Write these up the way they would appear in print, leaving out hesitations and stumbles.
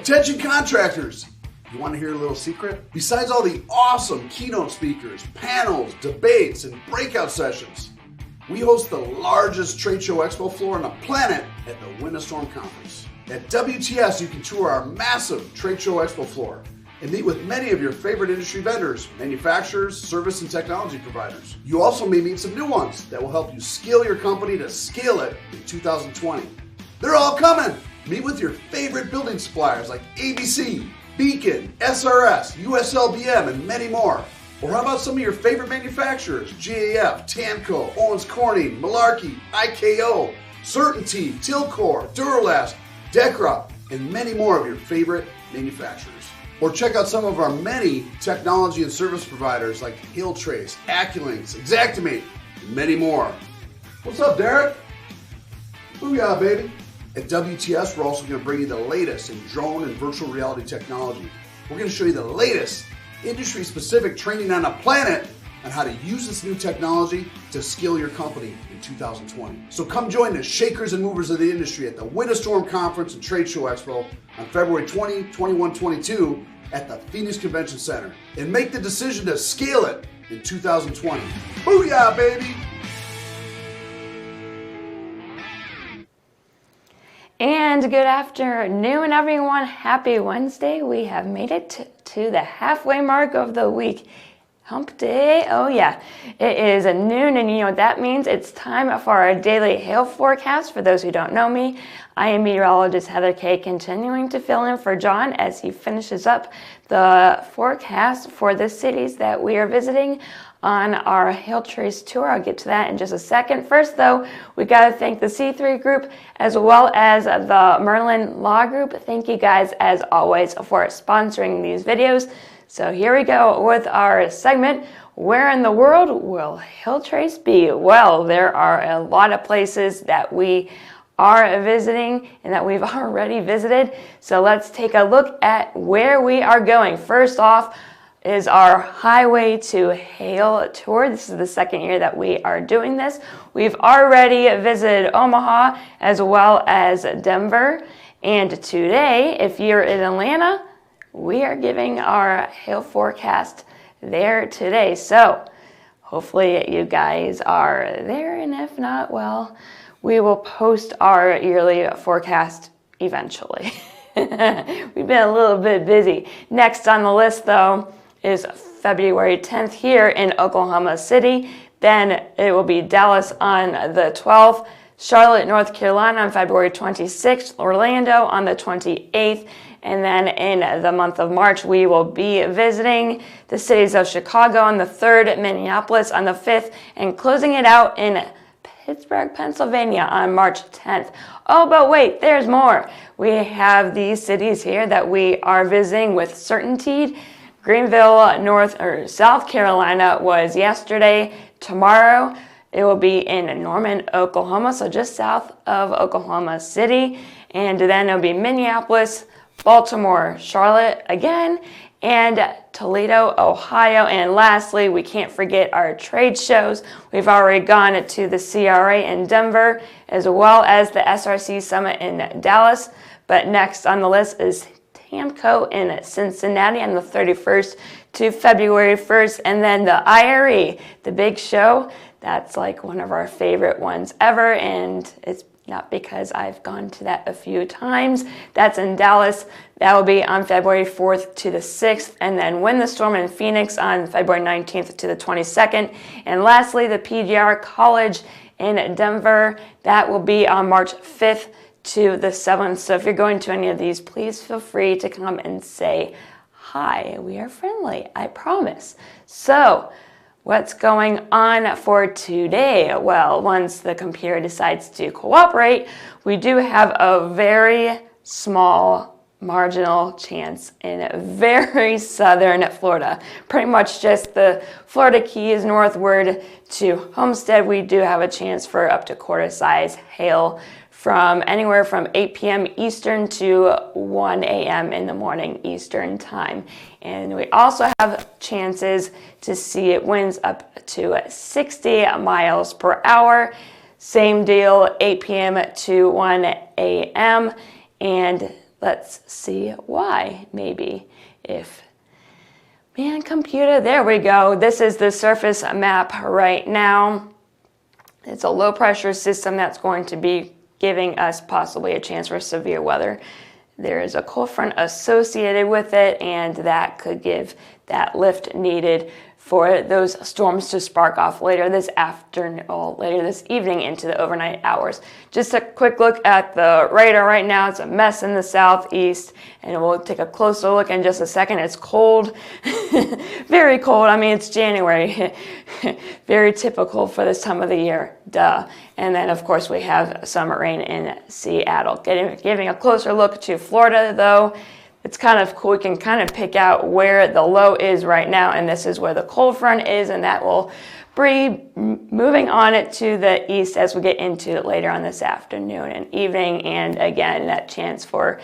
Attention contractors! You want to hear a little secret? Besides all the awesome keynote speakers, panels, debates, and breakout sessions, we host the largest trade show expo floor on the planet at the Windstorm Conference. At WTS, you can tour our massive trade show expo floor and meet with many of your favorite industry vendors, manufacturers, service and technology providers. You also may meet some new ones that will help you scale your company to scale it in 2020. They're all coming! Meet with your favorite building suppliers like ABC, Beacon, SRS, USLBM, and many more. Or how about some of your favorite manufacturers? GAF, TAMCO, Owens Corning, Malarkey, IKO, Certainty, Tilcor, Duralast, Decra, and many more of your favorite manufacturers. Or check out some of our many technology and service providers like Hilltrace, Acculinks, Xactimate, and many more. What's up, Derek? Booyah, baby. At WTS, we're also going to bring you the latest in drone and virtual reality technology. We're going to show you the latest industry-specific training on the planet on how to use this new technology to scale your company in 2020. So come join the shakers and movers of the industry at the Windstorm Conference and Trade Show Expo on February 20, 21, 22 at the Phoenix Convention Center and make the decision to scale it in 2020. Booyah, baby! And good afternoon, everyone. Happy Wednesday. We have made it to the halfway mark of the week. Hump day. Oh yeah, it is noon, and you know what that means. It's time for our daily hail forecast. For those who don't know me, I am meteorologist Heather Kay, continuing to fill in for John as he finishes up the forecast for the cities that we are visiting on our Hail Trace tour. I'll get to that in just a second. First, though, we got to thank the C3 Group as well as the Merlin Law Group. Thank you guys, as always, for sponsoring these videos. So here we go with our segment, Where in the World Will Hail Trace Be? Well, there are a lot of places that we are visiting and that we've already visited. So let's take a look at where we are going. First off is our Highway to Hail tour. This is the second year that we are doing this. We've already visited Omaha as well as Denver. And today, if you're in Atlanta, we are giving our hail forecast there today. So hopefully you guys are there, and if not, well, we will post our yearly forecast eventually. We've been a little bit busy. Next on the list, though, is February 10th here in Oklahoma City. Then it will be Dallas on the 12th, Charlotte, North Carolina on February 26th, Orlando on the 28th, and then in the month of March, we will be visiting the cities of Chicago on the 3rd, Minneapolis on the 5th, and closing it out in Pittsburgh, Pennsylvania on March 10th. Oh, but wait, there's more. We have these cities here that we are visiting with certainty. Greenville, South Carolina was yesterday. Tomorrow, it will be in Norman, Oklahoma, so just south of Oklahoma City. And then it'll be Minneapolis, Baltimore, Charlotte again, and Toledo, Ohio. And lastly, we can't forget our trade shows. We've already gone to the CRA in Denver, as well as the SRC Summit in Dallas. But next on the list is TAMCO in Cincinnati on the 31st to February 1st. And then the IRE, the big show, that's like one of our favorite ones ever. And it's not because I've gone to that a few times. That's in Dallas. That will be on February 4th to the 6th. And then Windstorm in Phoenix on February 19th to the 22nd. And lastly, the PGR College in Denver. That will be on March 5th to the 7th. So if you're going to any of these, please feel free to come and say hi. We are friendly, I promise. So what's going on for today? Well, once the computer decides to cooperate, we do have a very small marginal chance in very southern Florida. Pretty much just the Florida Keys northward to Homestead, we do have a chance for up to quarter size hail from anywhere from 8 p.m. Eastern to 1 a.m. in the morning Eastern time. And we also have chances to see it winds up to 60 miles per hour. Same deal, 8 p.m. to 1 a.m. And Let's see why, maybe. Man, computer, there we go. This is the surface map right now. It's a low pressure system that's going to be giving us possibly a chance for severe weather. There is a cold front associated with it, and that could give that lift needed for those storms to spark off later this afternoon, or later this evening into the overnight hours. Just a quick look at the radar right now. It's a mess in the southeast, and we'll take a closer look in just a second. It's cold, very cold. I mean, it's January, very typical for this time of the year, duh. And then, of course, we have some rain in Seattle. Giving a closer look to Florida, though, it's kind of cool. We can kind of pick out where the low is right now, and this is where the cold front is, and that will be moving on it to the east as we get into it later on this afternoon and evening. And again, that chance for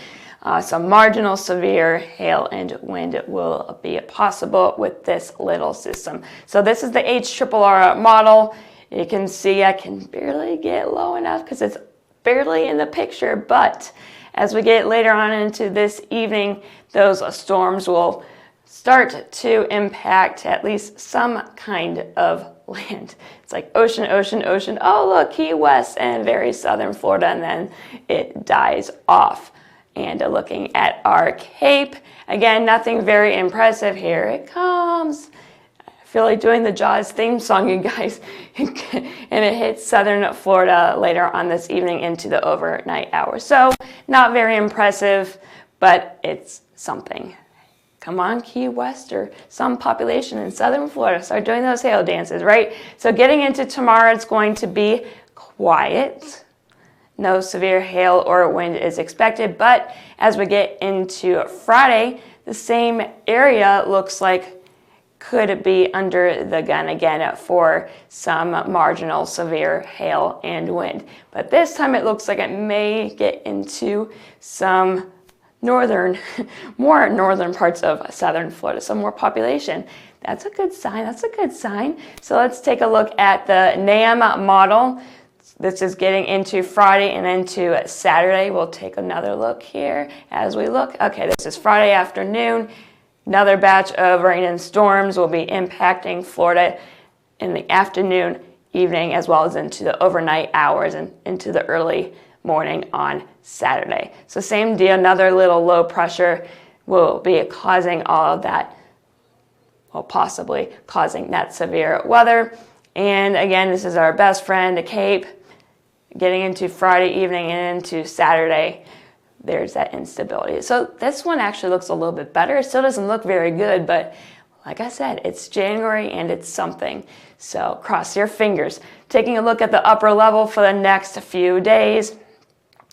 some marginal severe hail and wind will be possible with this little system. So this is the HRRR model. You can see I can barely get low enough because it's barely in the picture, but as we get later on into this evening, those storms will start to impact at least some kind of land. It's like ocean, ocean, ocean. Oh, look, Key West and very southern Florida, and then it dies off. And looking at our Cape, again, nothing very impressive. Here it comes. I feel like doing the Jaws theme song, you guys. And it hits southern Florida later on this evening into the overnight hours. So not very impressive, but it's something. Come on, Key West, or some population in southern Florida, start doing those hail dances, right? So getting into tomorrow, it's going to be quiet. No severe hail or wind is expected, but as we get into Friday, the same area looks like could be under the gun again for some marginal severe hail and wind. But this time it looks like it may get into some more northern parts of southern Florida, some more population. That's a good sign. That's a good sign. So let's take a look at the NAM model. This is getting into Friday and into Saturday. We'll take another look here as we look. Okay, this is Friday afternoon. Another batch of rain and storms will be impacting Florida in the afternoon, evening, as well as into the overnight hours and into the early morning on Saturday. So same deal, another little low pressure will be causing all of that, well, possibly causing that severe weather. And again, this is our best friend, the Cape, getting into Friday evening and into Saturday. There's that instability. So this one actually looks a little bit better. It still doesn't look very good, but like I said, it's January and it's something. So cross your fingers. Taking a look at the upper level for the next few days,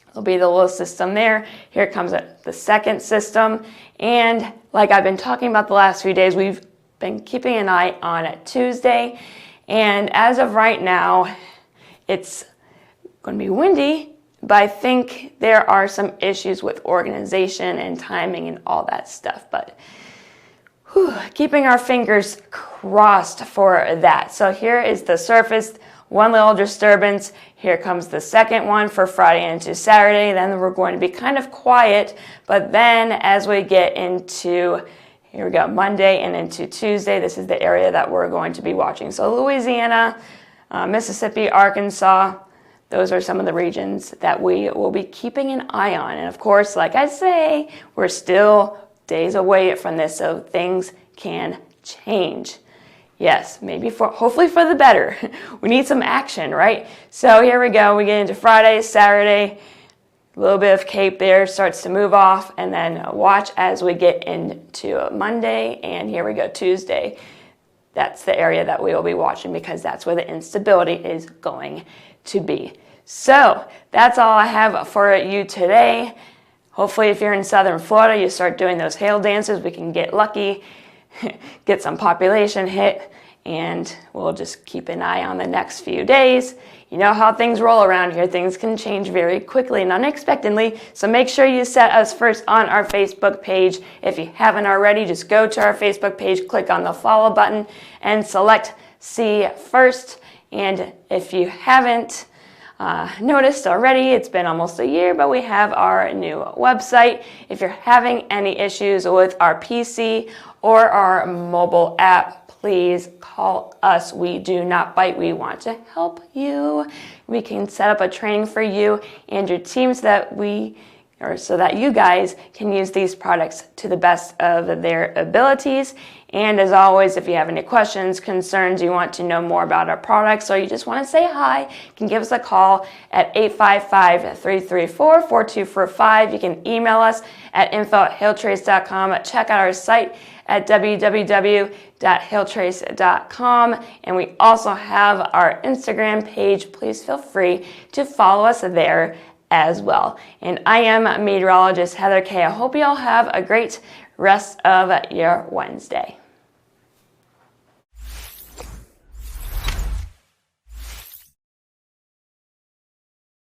it'll be the little system there. Here comes the second system. And like I've been talking about the last few days, we've been keeping an eye on Tuesday. And as of right now, it's going to be windy, but I think there are some issues with organization and timing and all that stuff. But keeping our fingers crossed for that. So here is the surface, one little disturbance. Here comes the second one for Friday into Saturday. Then we're going to be kind of quiet. But then as we get into, here we go, Monday and into Tuesday, this is the area that we're going to be watching. So Louisiana, Mississippi, Arkansas, those are some of the regions that we will be keeping an eye on. And of course, like I say, we're still days away from this, so things can change. Yes, maybe hopefully for the better. We need some action, right? So here we go. We get into Friday, Saturday, a little bit of Cape there starts to move off, and then watch as we get into Monday, and here we go, Tuesday. That's the area that we will be watching because that's where the instability is going to be. So that's all I have for you today. Hopefully if you're in southern Florida, you start doing those hail dances. We can get lucky, get some population hit, and we'll just keep an eye on the next few days. You know how things roll around here. Things can change very quickly and unexpectedly. So make sure you set us first on our Facebook page. If you haven't already, just go to our Facebook page, click on the follow button, and select See First. And if you haven't, noticed already, it's been almost a year, but we have our new website. If you're having any issues with our PC or our mobile app, please call us. We do not bite. We want to help you. We can set up a training for you and your team so that you guys can use these products to the best of their abilities. And as always, if you have any questions, concerns, you want to know more about our products, or you just want to say hi, you can give us a call at 855-334-4245. You can email us at info@hailtrace.com. Check out our site at www.hailtrace.com. And we also have our Instagram page. Please feel free to follow us there as well. And I am meteorologist Heather Kay. I hope you all have a great rest of your Wednesday.